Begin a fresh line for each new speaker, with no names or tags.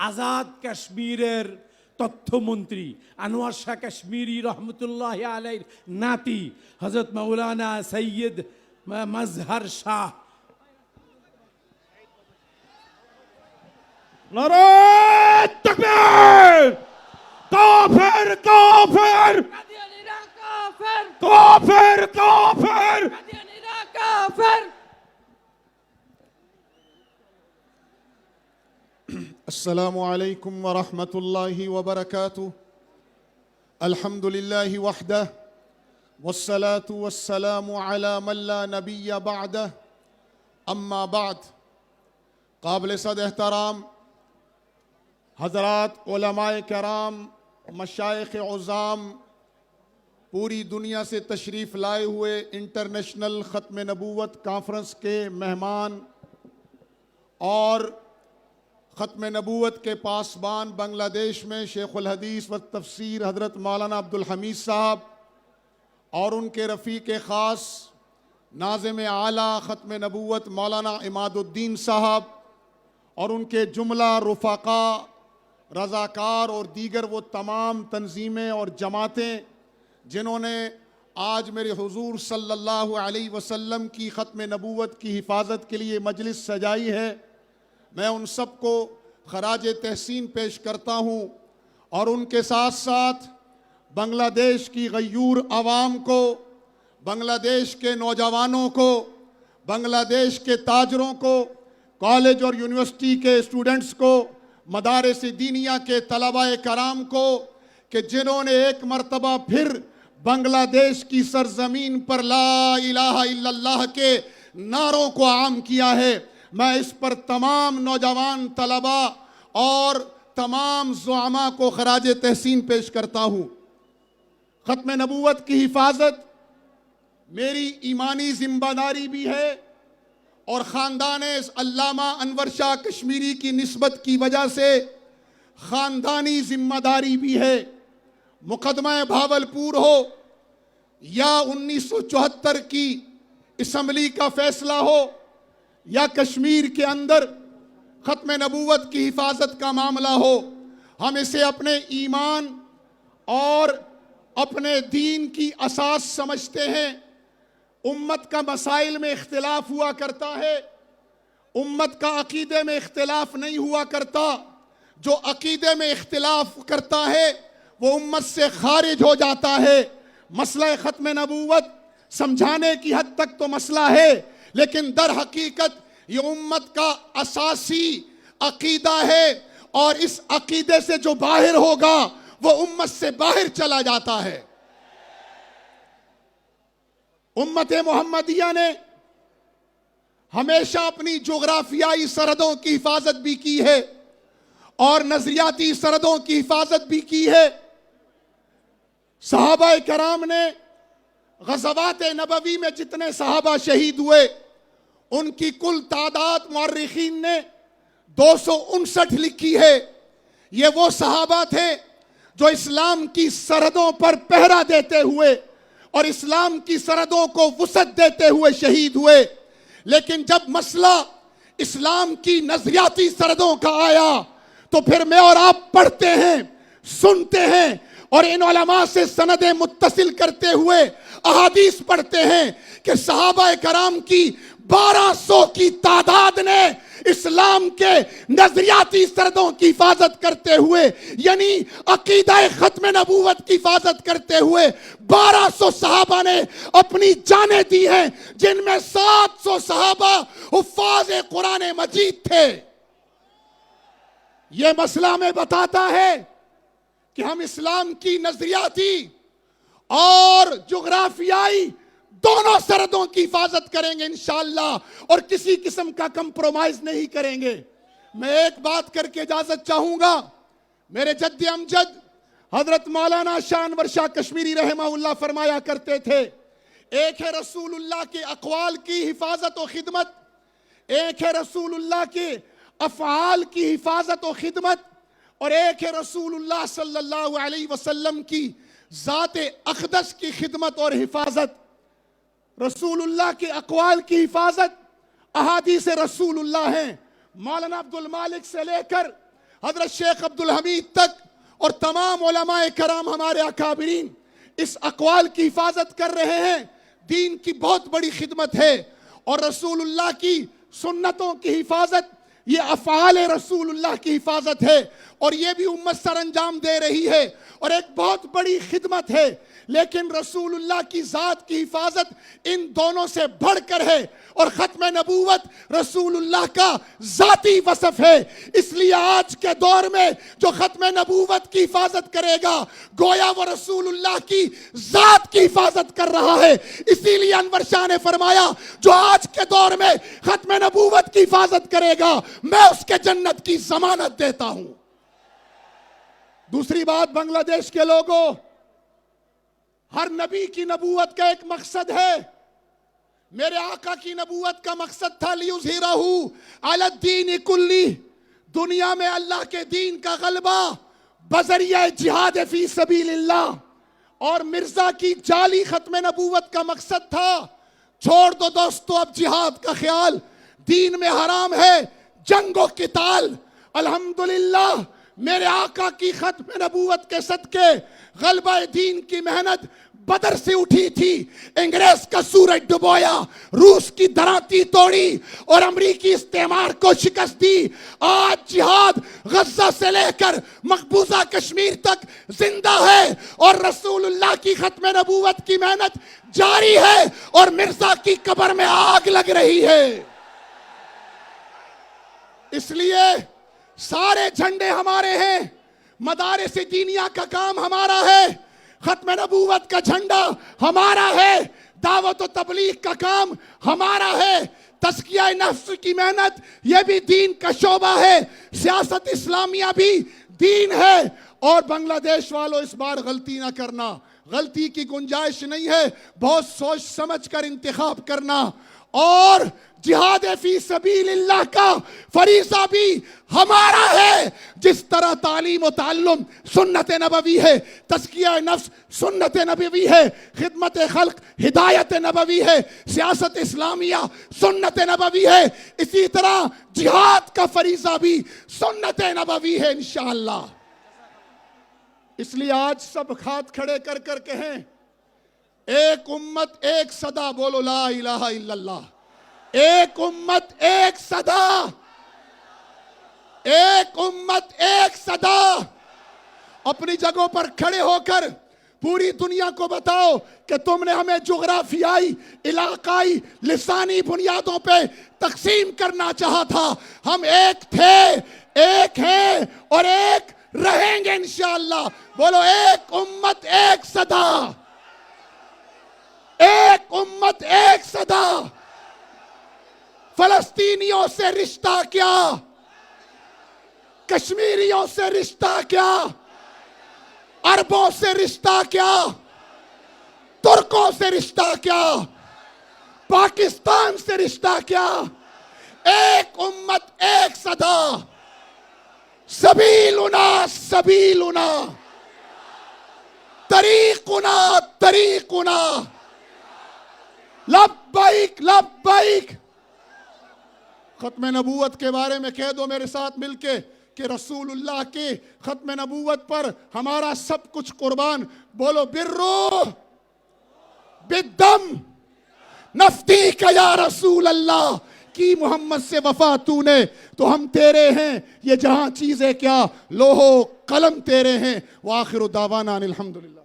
আজাদ কাশ্মীরের তথ্যমন্ত্রী আনোয়ার শাহ কাশ্মীরি রহমতুল্লাহ আলাইহির নাতি হযরত মাওলানা সৈয়দ মাজহার শাহ।
নারায়ে তাকবীর! কাফের কাফের
কাদিয়ানীরা কাফের,
কাফের কাফের!
কাদিয়ানীরা কাফের।
السلام عليكم ورحمة الله وبركاته. الحمد لله وحده والصلاة والسلام على من لا نبي بعده. أما بعد، قابل صد احترام حضرات علماء کرام، مشائخ عظام، پوری دنیا سے تشریف لائے ہوئے انٹرنیشنل ختم نبوت کانفرنس کے مہمان اور ختم نبوت کے پاسبان بنگلہ دیش میں شیخ الحدیث و تفسیر حضرت مولانا عبدالحمید صاحب اور ان کے رفیق خاص ناظم اعلیٰ ختم نبوت مولانا عماد الدین صاحب اور ان کے جملہ رفقا، رضاکار اور دیگر وہ تمام تنظیمیں اور جماعتیں جنہوں نے آج میرے حضور صلی اللہ علیہ وسلم کی ختم نبوت کی حفاظت کے لیے مجلس سجائی ہے، میں ان سب کو خراج تحسین پیش کرتا ہوں، اور ان کے ساتھ ساتھ بنگلہ دیش کی غیور عوام کو، بنگلہ دیش کے نوجوانوں کو، بنگلہ دیش کے تاجروں کو، کالج اور یونیورسٹی کے اسٹوڈنٹس کو، مدارس دینیہ کے طلباء کرام کو، کہ جنہوں نے ایک مرتبہ پھر بنگلہ دیش کی سرزمین پر لا الہ الا اللہ کے نعروں کو عام کیا ہے، میں اس پر تمام نوجوان طلباء اور تمام زعماء کو خراج تحسین پیش کرتا ہوں۔ ختم نبوت کی حفاظت میری ایمانی ذمہ داری بھی ہے، اور خاندان علامہ انور شاہ کشمیری کی نسبت کی وجہ سے خاندانی ذمہ داری بھی ہے۔ مقدمہ بھاولپور ہو یا 1974 کی اسمبلی کا فیصلہ ہو یا کشمیر کے اندر ختم نبوت کی حفاظت کا معاملہ ہو، ہم اسے اپنے ایمان اور اپنے دین کی اساس سمجھتے ہیں۔ امت کا مسائل میں اختلاف ہوا کرتا ہے، امت کا عقیدے میں اختلاف نہیں ہوا کرتا۔ جو عقیدے میں اختلاف کرتا ہے وہ امت سے خارج ہو جاتا ہے۔ مسئلہ ختم نبوت سمجھانے کی حد تک تو مسئلہ ہے، لیکن در حقیقت یہ امت کا اساسی عقیدہ ہے، اور اس عقیدے سے جو باہر ہوگا وہ امت سے باہر چلا جاتا ہے۔ امت محمدیہ نے ہمیشہ اپنی جغرافیائی سرحدوں کی حفاظت بھی کی ہے اور نظریاتی سرحدوں کی حفاظت بھی کی ہے۔ صحابہ کرام نے غزوات نبوی میں جتنے صحابہ شہید ہوئے ان کی کل تعداد مورخین نے 259 لکھی ہے۔ یہ وہ صحابہ تھے جو اسلام کی سرحدوں پر پہرا دیتے ہوئے اور اسلام کی سرحدوں کو وسعت دیتے ہوئے شہید ہوئے، لیکن جب مسئلہ اسلام کی نظریاتی سرحدوں کا آیا تو پھر میں اور آپ پڑھتے ہیں، سنتے ہیں، اور ان علماء سے سندیں متصل کرتے ہوئے احادیث پڑھتے ہیں کہ صحابہ کرام کی 1200 کی تعداد نے اسلام کے نظریاتی سرحدوں کی حفاظت کرتے ہوئے، یعنی عقیدہ ختم نبوت کی حفاظت کرتے ہوئے 1200 صحابہ نے اپنی جانیں دی ہیں، جن میں 700 صحابہ حفاظ قرآن مجید تھے۔ یہ مسئلہ ہمیں بتاتا ہے کہ ہم اسلام کی نظریاتی اور جغرافیائی دونوں سرحدوں کی حفاظت کریں گے انشاءاللہ، اور کسی قسم کا کمپرومائز نہیں کریں گے۔ میں ایک بات کر کے اجازت چاہوں گا، میرے جد امجد حضرت مولانا شاہ انور شاہ کشمیری رحمہ اللہ فرمایا کرتے تھے، ایک ہے رسول اللہ کے اقوال کی حفاظت و خدمت، ایک ہے رسول اللہ کے افعال کی حفاظت و خدمت، اور ایک ہے رسول اللہ صلی اللہ علیہ وسلم کی ذات اقدس کی خدمت اور حفاظت۔ رسول اللہ کے اقوال کی حفاظت احادیث رسول اللہ ہیں، مولانا عبد المالک سے لے کر حضرت شیخ عبدالحمید تک اور تمام علماء کرام ہمارے اکابرین اس اقوال کی حفاظت کر رہے ہیں. دین کی بہت بڑی خدمت ہے اور رسول اللہ کی سنتوں کی حفاظت یہ افعال رسول اللہ کی حفاظت ہے اور یہ بھی امت سر انجام دے رہی ہے اور ایک بہت بڑی خدمت ہے. لیکن رسول اللہ کی ذات کی حفاظت ان دونوں سے بڑھ کر ہے اور ختم نبوت رسول اللہ کا ذاتی وصف ہے. اس لیے آج کے دور میں جو ختم نبوت کی حفاظت کرے گا گویا وہ رسول اللہ کی ذات کی حفاظت کر رہا ہے. اسی لیے انور شاہ نے فرمایا جو آج کے دور میں ختم نبوت کی حفاظت کرے گا میں اس کے جنت کی ضمانت دیتا ہوں. دوسری بات، بنگلہ دیش کے لوگوں، ہر نبی کی نبوت کا ایک مقصد ہے. میرے آقا کی نبوت کا مقصد تھا لِيُظْهِرَهُ عَلَى الدِّينِ كُلِّهِ، دنیا میں اللہ کے دین کا غلبہ بذریعہ جہاد فی سبیل اللہ. اور مرزا کی جعلی ختم نبوت کا مقصد تھا چھوڑ دو دوستو اب جہاد کا خیال، دین میں حرام ہے جنگ و قتال. الحمدللہ میرے آقا کی ختم نبوت کے صدقے غلبہ دین کی محنت بدر سے اٹھی تھی. انگریز کا سورج ڈبویا، روس کی دھراتی توڑی اور امریکی استعمار کو شکست دی. آج جہاد غزہ سے لے کر مقبوضہ کشمیر تک زندہ ہے اور رسول اللہ کی ختم نبوت کی محنت جاری ہے اور مرزا کی قبر میں آگ لگ رہی ہے. اس لیے سارے جھنڈے ہمارے ہیں، مدارس دینیہ کا کام ہمارا ہے، ختم نبوت کا جھنڈا ہمارا ہے، دعوت و تبلیغ کا کام ہمارا ہے، تزکیہ نفس کی محنت یہ بھی دین کا شعبہ ہے، سیاست اسلامیہ بھی دین ہے. اور بنگلہ دیش والوں اس بار غلطی نہ کرنا، غلطی کی گنجائش نہیں ہے، بہت سوچ سمجھ کر انتخاب کرنا. اور جہاد فی سبیل اللہ کا فریضہ بھی ہمارا ہے. جس طرح تعلیم و تعلم سنت نبوی ہے، تزکیہ نفس سنت نبوی ہے، خدمت خلق ہدایت نبوی ہے، سیاست اسلامیہ سنت نبوی ہے، اسی طرح جہاد کا فریضہ بھی سنت نبوی ہے انشاءاللہ. اس لیے آج سب ہاتھ کھڑے کر کر کہیں ایک امت ایک صدا، بولو لا الہ الا اللہ. ایک امت ایک صدا، ایک امت ایک صدا. اپنی جگہوں پر کھڑے ہو کر پوری دنیا کو بتاؤ کہ تم نے ہمیں جغرافیائی، علاقائی، لسانی بنیادوں پہ تقسیم کرنا چاہا تھا. ہم ایک تھے، ایک ہیں اور ایک رہیں گے انشاءاللہ. بولو ایک امت ایک صدا، ایک امت ایک صدا. فلسطینیوں سے رشتہ کیا، کشمیریوں سے رشتہ کیا، عربوں سے رشتہ کیا، ترکوں سے رشتہ کیا، پاکستان سے رشتہ کیا. ایک امت ایک صدا. سبیلنا سبیلنا، طریقنا طریقنا، لبیک لبیک. ختم نبوت کے بارے میں کہہ دو میرے ساتھ مل کے کہ رسول اللہ کے ختم نبوت پر ہمارا سب کچھ قربان. بولو بالروح بالدم نفدیک یا رسول اللہ. کی محمد سے وفا تو نے تو ہم تیرے ہیں، یہ جہاں چیزیں کیا لوہو قلم تیرے ہیں. وآخر دعوانا الحمدللہ.